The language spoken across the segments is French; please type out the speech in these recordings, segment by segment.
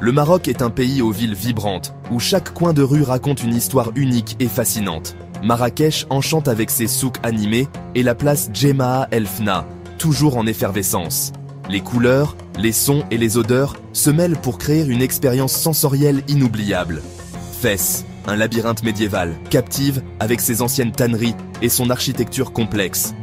Le Maroc est un pays aux villes vibrantes, où chaque coin de rue raconte une histoire unique et fascinante. Marrakech enchante avec ses souks animés et la place Jemaa El Fna, toujours en effervescence. Les couleurs, les sons et les odeurs se mêlent pour créer une expérience sensorielle inoubliable. Fès, un labyrinthe médiéval, captive avec ses anciennes tanneries et son architecture complexe.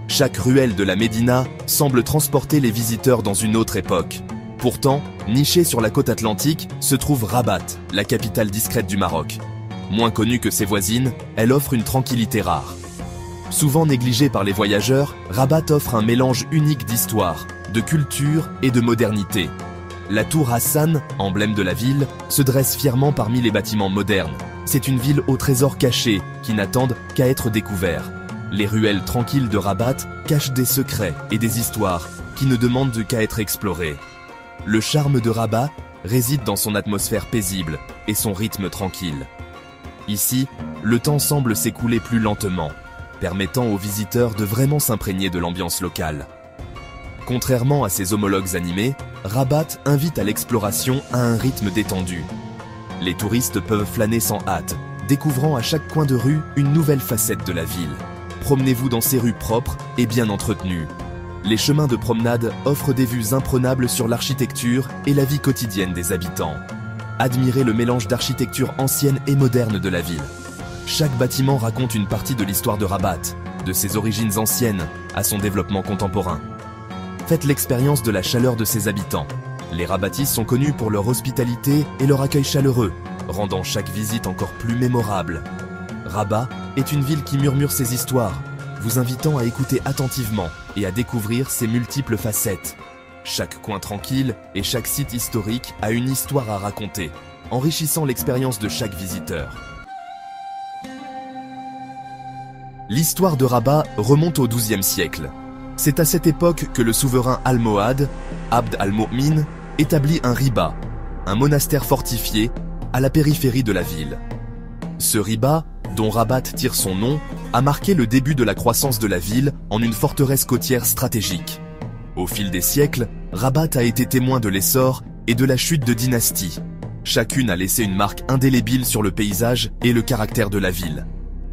Chaque ruelle de la Médina semble transporter les visiteurs dans une autre époque. Pourtant, nichée sur la côte atlantique, se trouve Rabat, la capitale discrète du Maroc. Moins connue que ses voisines, elle offre une tranquillité rare. Souvent négligée par les voyageurs, Rabat offre un mélange unique d'histoire, de culture et de modernité. La tour Hassan, emblème de la ville, se dresse fièrement parmi les bâtiments modernes. C'est une ville aux trésors cachés qui n'attendent qu'à être découverts. Les ruelles tranquilles de Rabat cachent des secrets et des histoires qui ne demandent qu'à être explorées. Le charme de Rabat réside dans son atmosphère paisible et son rythme tranquille. Ici, le temps semble s'écouler plus lentement, permettant aux visiteurs de vraiment s'imprégner de l'ambiance locale. Contrairement à ses homologues animés, Rabat invite à l'exploration à un rythme détendu. Les touristes peuvent flâner sans hâte, découvrant à chaque coin de rue une nouvelle facette de la ville. Promenez-vous dans ces rues propres et bien entretenues. Les chemins de promenade offrent des vues imprenables sur l'architecture et la vie quotidienne des habitants. Admirez le mélange d'architecture ancienne et moderne de la ville. Chaque bâtiment raconte une partie de l'histoire de Rabat, de ses origines anciennes à son développement contemporain. Faites l'expérience de la chaleur de ses habitants. Les Rabatis sont connus pour leur hospitalité et leur accueil chaleureux, rendant chaque visite encore plus mémorable. Rabat est une ville qui murmure ses histoires, vous invitant à écouter attentivement et à découvrir ses multiples facettes. Chaque coin tranquille et chaque site historique a une histoire à raconter, enrichissant l'expérience de chaque visiteur. L'histoire de Rabat remonte au XIIe siècle. C'est à cette époque que le souverain almohade, Abd al-Mu'min, établit un riba, un monastère fortifié, à la périphérie de la ville. Ce riba, dont Rabat tire son nom, a marqué le début de la croissance de la ville en une forteresse côtière stratégique. Au fil des siècles, Rabat a été témoin de l'essor et de la chute de dynasties. Chacune a laissé une marque indélébile sur le paysage et le caractère de la ville.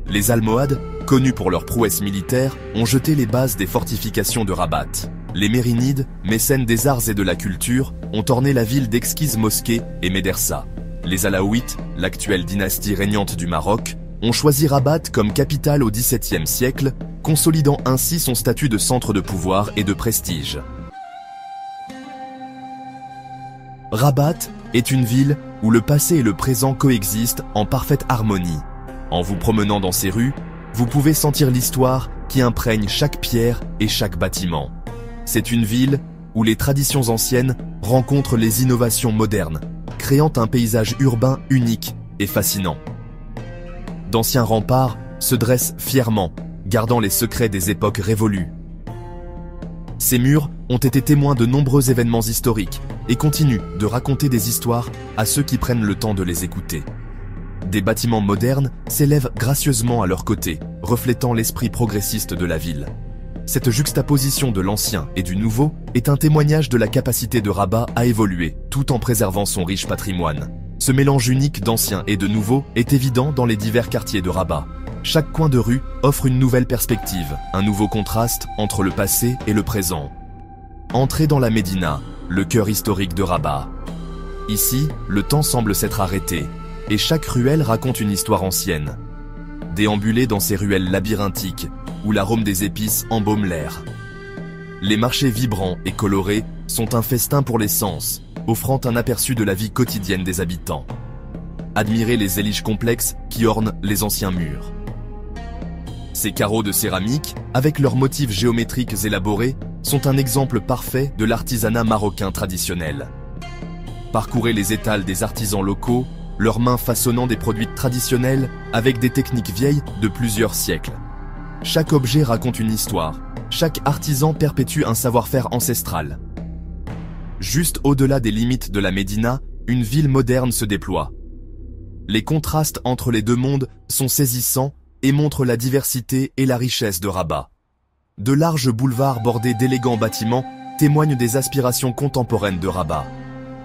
Les Almohades, connus pour leurs prouesses militaires, ont jeté les bases des fortifications de Rabat. Les Mérinides, mécènes des arts et de la culture, ont orné la ville d'exquises mosquées et médersas. Les Alaouites, l'actuelle dynastie régnante du Maroc, ont choisi Rabat comme capitale au XVIIe siècle, consolidant ainsi son statut de centre de pouvoir et de prestige. Rabat est une ville où le passé et le présent coexistent en parfaite harmonie. En vous promenant dans ces rues, vous pouvez sentir l'histoire qui imprègne chaque pierre et chaque bâtiment. C'est une ville où les traditions anciennes rencontrent les innovations modernes, créant un paysage urbain unique et fascinant. D'anciens remparts se dressent fièrement, gardant les secrets des époques révolues. Ces murs ont été témoins de nombreux événements historiques et continuent de raconter des histoires à ceux qui prennent le temps de les écouter. Des bâtiments modernes s'élèvent gracieusement à leurs côtés, reflétant l'esprit progressiste de la ville. Cette juxtaposition de l'ancien et du nouveau est un témoignage de la capacité de Rabat à évoluer, tout en préservant son riche patrimoine. Ce mélange unique d'ancien et de nouveau est évident dans les divers quartiers de Rabat. Chaque coin de rue offre une nouvelle perspective, un nouveau contraste entre le passé et le présent. Entrez dans la Médina, le cœur historique de Rabat. Ici, le temps semble s'être arrêté, et chaque ruelle raconte une histoire ancienne. Déambulez dans ces ruelles labyrinthiques, où l'arôme des épices embaume l'air. Les marchés vibrants et colorés sont un festin pour les sens, offrant un aperçu de la vie quotidienne des habitants. Admirez les éliges complexes qui ornent les anciens murs. Ces carreaux de céramique, avec leurs motifs géométriques élaborés, sont un exemple parfait de l'artisanat marocain traditionnel. Parcourez les étals des artisans locaux, leurs mains façonnant des produits traditionnels avec des techniques vieilles de plusieurs siècles. Chaque objet raconte une histoire, chaque artisan perpétue un savoir-faire ancestral. Juste au-delà des limites de la Médina, une ville moderne se déploie. Les contrastes entre les deux mondes sont saisissants et montrent la diversité et la richesse de Rabat. De larges boulevards bordés d'élégants bâtiments témoignent des aspirations contemporaines de Rabat.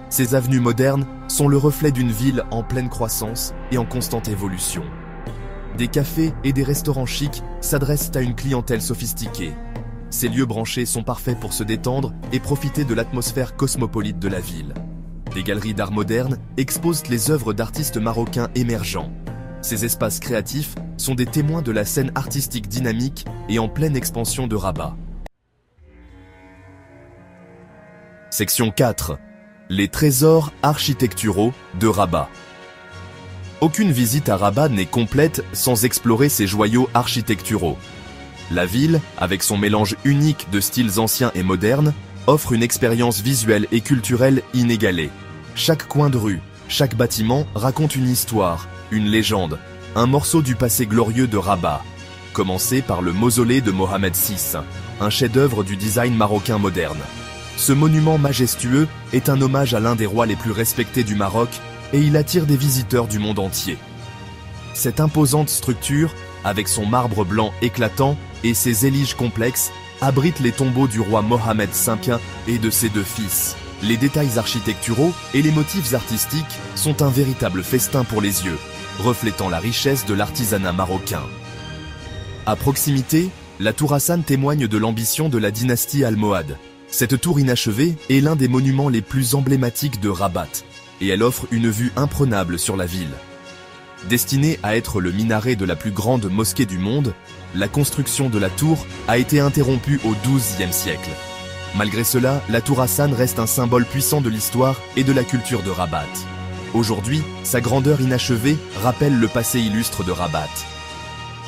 Ces avenues modernes sont le reflet d'une ville en pleine croissance et en constante évolution. Des cafés et des restaurants chics s'adressent à une clientèle sophistiquée. Ces lieux branchés sont parfaits pour se détendre et profiter de l'atmosphère cosmopolite de la ville. Des galeries d'art moderne exposent les œuvres d'artistes marocains émergents. Ces espaces créatifs sont des témoins de la scène artistique dynamique et en pleine expansion de Rabat. Section 4. Les trésors architecturaux de Rabat. Aucune visite à Rabat n'est complète sans explorer ses joyaux architecturaux. La ville, avec son mélange unique de styles anciens et modernes, offre une expérience visuelle et culturelle inégalée. Chaque coin de rue, chaque bâtiment raconte une histoire, une légende, un morceau du passé glorieux de Rabat. Commencé par le mausolée de Mohamed VI, un chef-d'œuvre du design marocain moderne. Ce monument majestueux est un hommage à l'un des rois les plus respectés du Maroc et il attire des visiteurs du monde entier. Cette imposante structure, avec son marbre blanc éclatant et ses éliges complexes, abrite les tombeaux du roi Mohamed V et de ses deux fils. Les détails architecturaux et les motifs artistiques sont un véritable festin pour les yeux, reflétant la richesse de l'artisanat marocain. À proximité, la tour Hassan témoigne de l'ambition de la dynastie almohade. Cette tour inachevée est l'un des monuments les plus emblématiques de Rabat, et elle offre une vue imprenable sur la ville. Destinée à être le minaret de la plus grande mosquée du monde, la construction de la tour a été interrompue au XIIe siècle. Malgré cela, la tour Hassan reste un symbole puissant de l'histoire et de la culture de Rabat. Aujourd'hui, sa grandeur inachevée rappelle le passé illustre de Rabat.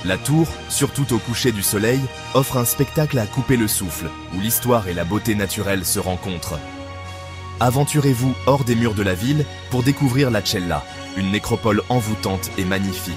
La tour, surtout au coucher du soleil, offre un spectacle à couper le souffle, où l'histoire et la beauté naturelle se rencontrent. Aventurez-vous hors des murs de la ville pour découvrir la Chella, une nécropole envoûtante et magnifique.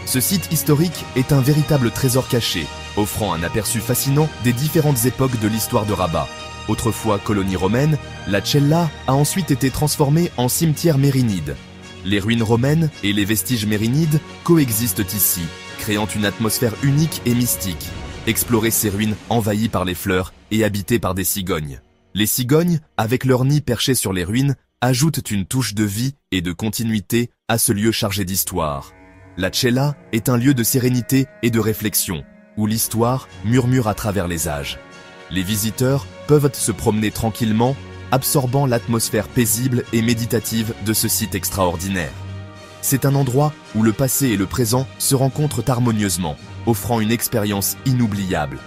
Ce site historique est un véritable trésor caché, offrant un aperçu fascinant des différentes époques de l'histoire de Rabat. Autrefois colonie romaine, la Chella a ensuite été transformée en cimetière mérinide. Les ruines romaines et les vestiges mérinides coexistent ici, créant une atmosphère unique et mystique. Explorez ces ruines envahies par les fleurs et habitées par des cigognes. Les cigognes, avec leurs nids perchés sur les ruines, ajoutent une touche de vie et de continuité à ce lieu chargé d'histoire. La Chella est un lieu de sérénité et de réflexion, où l'histoire murmure à travers les âges. Les visiteurs peuvent se promener tranquillement, absorbant l'atmosphère paisible et méditative de ce site extraordinaire. C'est un endroit où le passé et le présent se rencontrent harmonieusement, offrant une expérience inoubliable.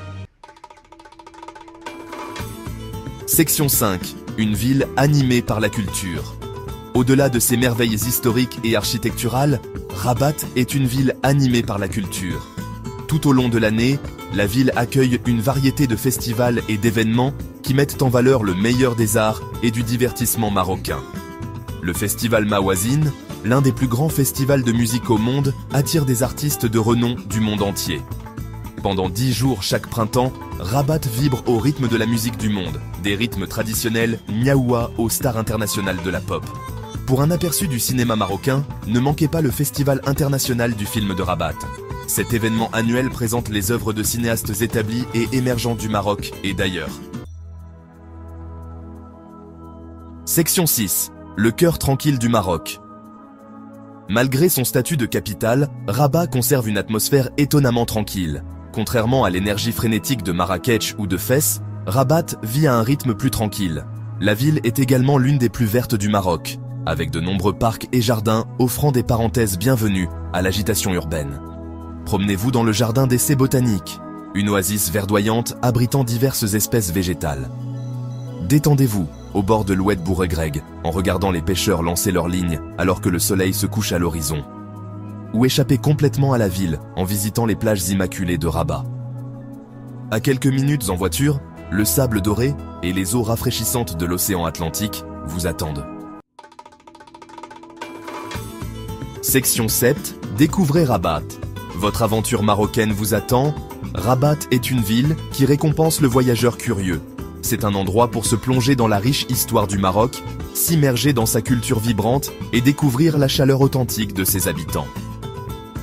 Section 5. Une ville animée par la culture. Au-delà de ses merveilles historiques et architecturales, Rabat est une ville animée par la culture. Tout au long de l'année, la ville accueille une variété de festivals et d'événements qui mettent en valeur le meilleur des arts et du divertissement marocain. Le festival Mawazine, l'un des plus grands festivals de musique au monde, attire des artistes de renom du monde entier. Pendant 10 jours chaque printemps, Rabat vibre au rythme de la musique du monde, des rythmes traditionnels Niaoua aux stars internationales de la pop. Pour un aperçu du cinéma marocain, ne manquez pas le Festival international du film de Rabat. Cet événement annuel présente les œuvres de cinéastes établis et émergents du Maroc et d'ailleurs. Section 6. Le cœur tranquille du Maroc. Malgré son statut de capitale, Rabat conserve une atmosphère étonnamment tranquille. Contrairement à l'énergie frénétique de Marrakech ou de Fès, Rabat vit à un rythme plus tranquille. La ville est également l'une des plus vertes du Maroc, avec de nombreux parcs et jardins offrant des parenthèses bienvenues à l'agitation urbaine. Promenez-vous dans le jardin d'essai botanique, une oasis verdoyante abritant diverses espèces végétales. Détendez-vous au bord de l'Oued Bouregreg en regardant les pêcheurs lancer leurs lignes alors que le soleil se couche à l'horizon. Ou échappez complètement à la ville en visitant les plages immaculées de Rabat. À quelques minutes en voiture, le sable doré et les eaux rafraîchissantes de l'océan Atlantique vous attendent. Section 7. Découvrez Rabat. Votre aventure marocaine vous attend. Rabat est une ville qui récompense le voyageur curieux. C'est un endroit pour se plonger dans la riche histoire du Maroc, s'immerger dans sa culture vibrante et découvrir la chaleur authentique de ses habitants.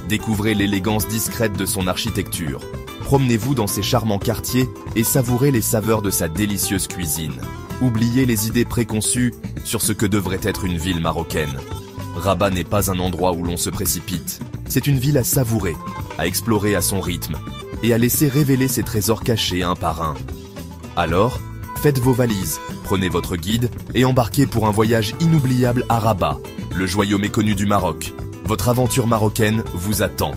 Découvrez l'élégance discrète de son architecture. Promenez-vous dans ses charmants quartiers et savourez les saveurs de sa délicieuse cuisine. Oubliez les idées préconçues sur ce que devrait être une ville marocaine. Rabat n'est pas un endroit où l'on se précipite. C'est une ville à savourer, à explorer à son rythme et à laisser révéler ses trésors cachés un par un. Alors, faites vos valises, prenez votre guide et embarquez pour un voyage inoubliable à Rabat, le joyau méconnu du Maroc. Votre aventure marocaine vous attend.